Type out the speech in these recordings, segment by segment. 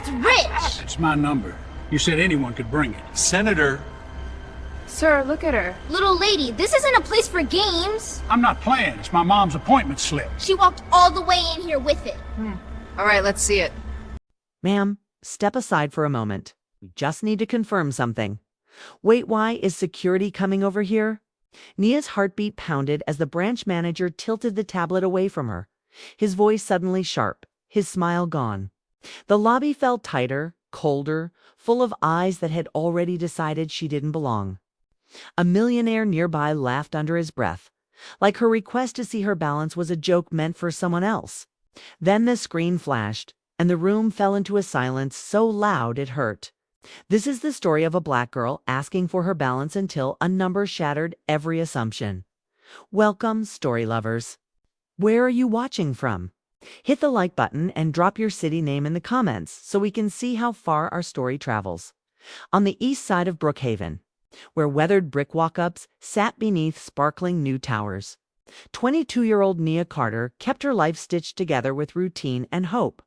That's rich! It's my number. You said anyone could bring it. Senator, Sir, look at her. Little lady, this isn't a place for games. I'm not playing. It's my mom's appointment slip. She walked all the way in here with it. All right, let's see it. Ma'am, step aside for a moment. We just need to confirm something. Wait, why is security coming over here? Nia's heartbeat pounded as the branch manager tilted the tablet away from her, his voice suddenly sharp, his smile gone. The lobby felt tighter, colder, full of eyes that had already decided she didn't belong. A millionaire nearby laughed under his breath, like her request to see her balance was a joke meant for someone else. Then the screen flashed, and the room fell into a silence so loud it hurt. This is the story of a black girl asking for her balance until a number shattered every assumption. Welcome, story lovers. Where are you watching from? Hit the like button and drop your city name in the comments so we can see how far our story travels. On the east side of Brookhaven, where weathered brick walk-ups sat beneath sparkling new towers, 22-year-old Nia Carter kept her life stitched together with routine and hope.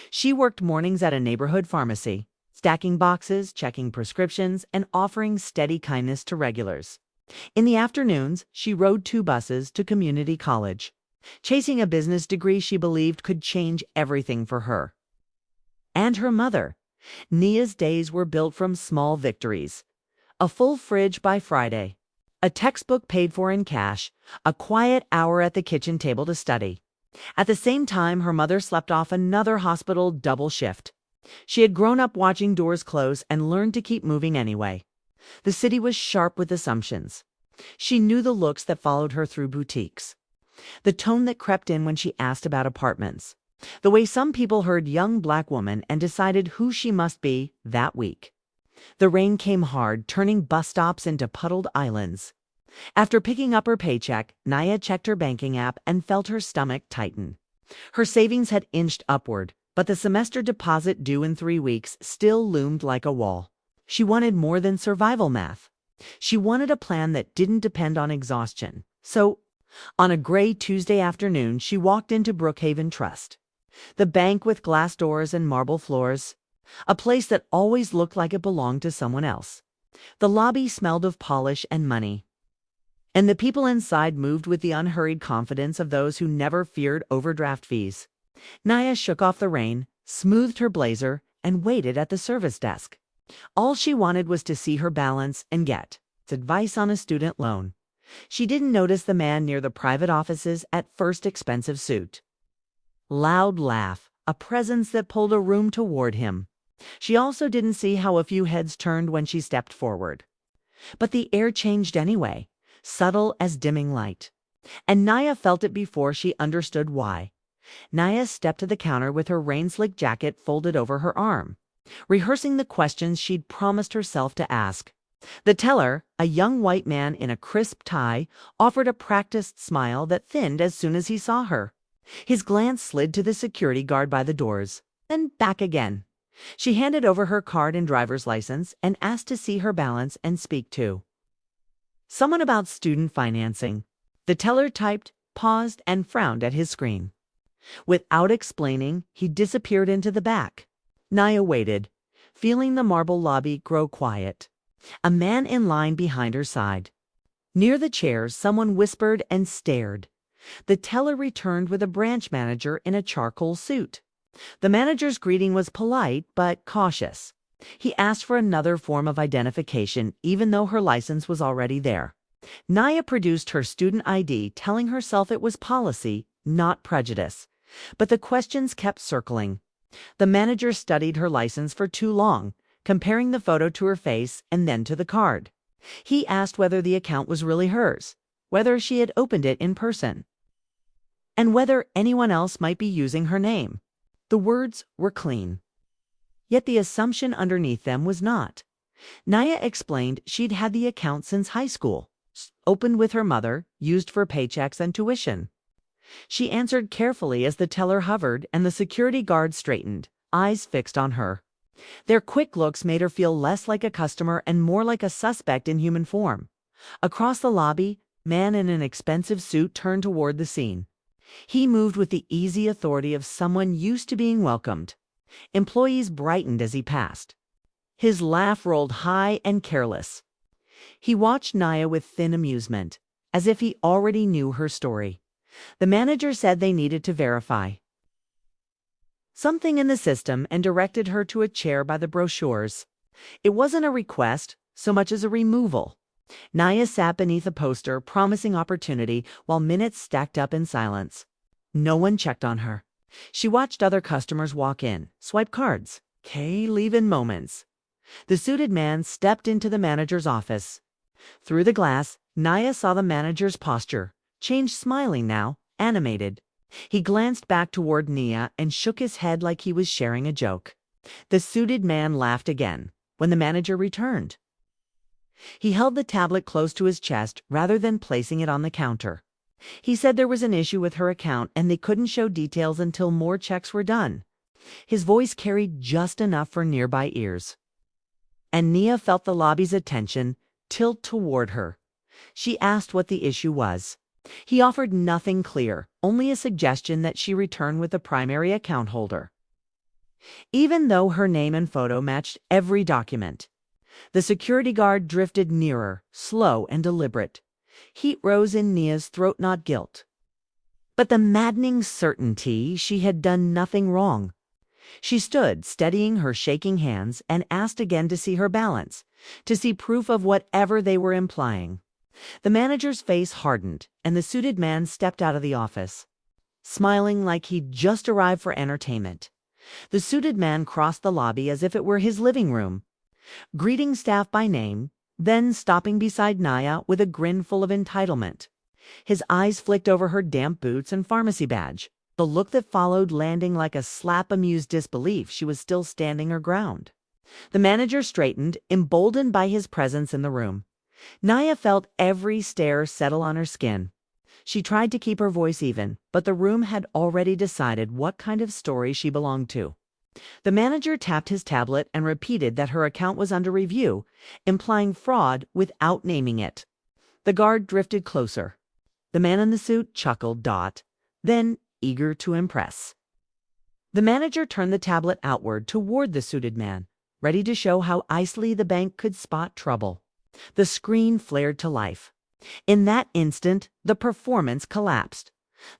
She worked mornings at a neighborhood pharmacy, stacking boxes, checking prescriptions, and offering steady kindness to regulars. In the afternoons, she rode 2 buses to community college, chasing a business degree she believed could change everything for her and her mother. Nia's days were built from small victories. A full fridge by Friday, a textbook paid for in cash, a quiet hour at the kitchen table to study. At the same time, her mother slept off another hospital double shift. She had grown up watching doors close and learned to keep moving anyway. The city was sharp with assumptions. She knew the looks that followed her through boutiques, the tone that crept in when she asked about apartments, the way some people heard young black woman and decided who she must be that week. The rain came hard, turning bus stops into puddled islands. After picking up her paycheck, Nia checked her banking app and felt her stomach tighten. Her savings had inched upward, but the semester deposit due in 3 weeks still loomed like a wall. She wanted more than survival math. She wanted a plan that didn't depend on exhaustion. So, on a gray Tuesday afternoon, she walked into Brookhaven Trust, the bank with glass doors and marble floors, a place that always looked like it belonged to someone else. The lobby smelled of polish and money, and the people inside moved with the unhurried confidence of those who never feared overdraft fees. Nia shook off the rain, smoothed her blazer, and waited at the service desk. All she wanted was to see her balance and get advice on a student loan. She didn't notice the man near the private offices at first expensive suit. Loud laugh, a presence that pulled a room toward him. She also didn't see how a few heads turned when she stepped forward. But the air changed anyway, subtle as dimming light. And Nia felt it before she understood why. Nia stepped to the counter with her rain-slick jacket folded over her arm, rehearsing the questions she'd promised herself to ask. The teller, a young white man in a crisp tie, offered a practiced smile that thinned as soon as he saw her. His glance slid to the security guard by the doors, then back again. She handed over her card and driver's license and asked to see her balance and speak to someone about student financing. The teller typed, paused, and frowned at his screen. Without explaining, he disappeared into the back. Nia waited, feeling the marble lobby grow quiet. A man in line behind her sighed. Near the chairs, someone whispered and stared. The teller returned with a branch manager in a charcoal suit. The manager's greeting was polite but cautious. He asked for another form of identification, even though her license was already there. Nia produced her student ID, telling herself it was policy, not prejudice. But the questions kept circling. The manager studied her license for too long, comparing the photo to her face and then to the card. He asked whether the account was really hers, whether she had opened it in person, and whether anyone else might be using her name. The words were clean, yet the assumption underneath them was not. Nia explained she'd had the account since high school, opened with her mother, used for paychecks and tuition. She answered carefully as the teller hovered and the security guard straightened, eyes fixed on her. Their quick looks made her feel less like a customer and more like a suspect in human form. Across the lobby, a man in an expensive suit turned toward the scene. He moved with the easy authority of someone used to being welcomed. Employees brightened as he passed. His laugh rolled high and careless. He watched Naya with thin amusement, as if he already knew her story. The manager said they needed to verify something in the system and directed her to a chair by the brochures. It wasn't a request so much as a removal. Naya sat beneath a poster promising opportunity while minutes stacked up in silence. No one checked on her. She watched other customers walk in, swipe cards, leave in moments. The suited man stepped into the manager's office. Through the glass, Naya saw the manager's posture, changed smiling now, animated. He glanced back toward Nia and shook his head like he was sharing a joke. The suited man laughed again when the manager returned. He held the tablet close to his chest rather than placing it on the counter. He said there was an issue with her account and they couldn't show details until more checks were done. His voice carried just enough for nearby ears. And Nia felt the lobby's attention tilt toward her. She asked what the issue was. He offered nothing clear, only a suggestion that she return with the primary account holder. Even though her name and photo matched every document, the security guard drifted nearer, slow and deliberate. Heat rose in Nia's throat, not guilt, but the maddening certainty she had done nothing wrong. She stood, steadying her shaking hands, and asked again to see her balance, to see proof of whatever they were implying. The manager's face hardened, and the suited man stepped out of the office, smiling like he'd just arrived for entertainment. The suited man crossed the lobby as if it were his living room, greeting staff by name, then stopping beside Naya with a grin full of entitlement. His eyes flicked over her damp boots and pharmacy badge, the look that followed landing like a slap amused disbelief she was still standing her ground. The manager straightened, emboldened by his presence in the room. Naya felt every stare settle on her skin. She tried to keep her voice even, but the room had already decided what kind of story she belonged to. The manager tapped his tablet and repeated that her account was under review, implying fraud without naming it. The guard drifted closer. The man in the suit chuckled, then eager to impress. The manager turned the tablet outward toward the suited man, ready to show how easily the bank could spot trouble. The screen flared to life. In that instant, the performance collapsed.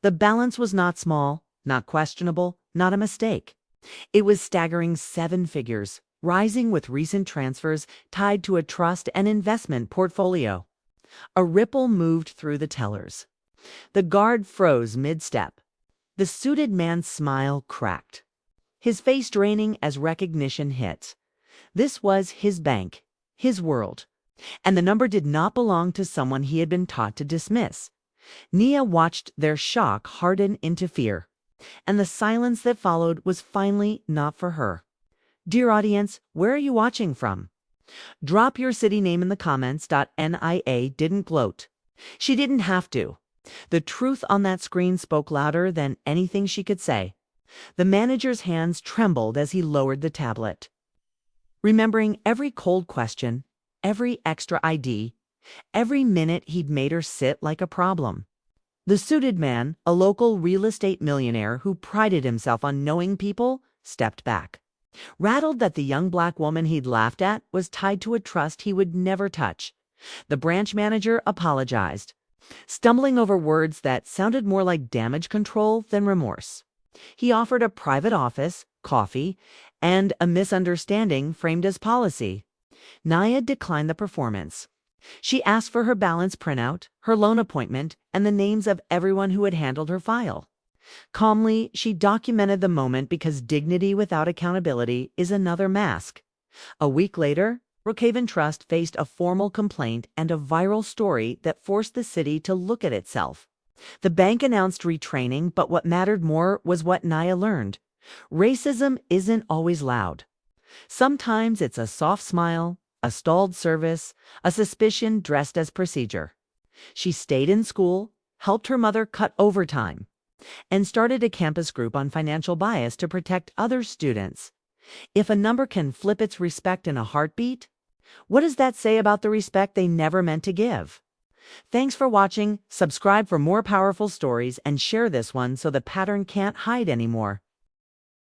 The balance was not small, not questionable, not a mistake. It was staggering 7 figures, rising with recent transfers tied to a trust and investment portfolio. A ripple moved through the tellers. The guard froze mid-step. The suited man's smile cracked, his face draining as recognition hit. This was his bank, his world, and the number did not belong to someone he had been taught to dismiss. Nia watched their shock harden into fear, and the silence that followed was finally not for her. Dear audience, where are you watching from? Drop your city name in the comments. Nia didn't gloat. She didn't have to. The truth on that screen spoke louder than anything she could say. The manager's hands trembled as he lowered the tablet, remembering every cold question, every extra ID, every minute he'd made her sit like a problem. The suited man, a local real estate millionaire who prided himself on knowing people, stepped back, rattled that the young black woman he'd laughed at was tied to a trust he would never touch. The branch manager apologized, stumbling over words that sounded more like damage control than remorse. He offered a private office, coffee, and a misunderstanding framed as policy. Naya declined the performance. She asked for her balance printout, her loan appointment, and the names of everyone who had handled her file. Calmly, she documented the moment because dignity without accountability is another mask. A week later, Brookhaven Trust faced a formal complaint and a viral story that forced the city to look at itself. The bank announced retraining, but what mattered more was what Naya learned. Racism isn't always loud. Sometimes it's a soft smile, a stalled service, a suspicion dressed as procedure. She stayed in school, helped her mother cut overtime, and started a campus group on financial bias to protect other students. If a number can flip its respect in a heartbeat, what does that say about the respect they never meant to give? Thanks for watching. Subscribe for more powerful stories and share this one so the pattern can't hide anymore.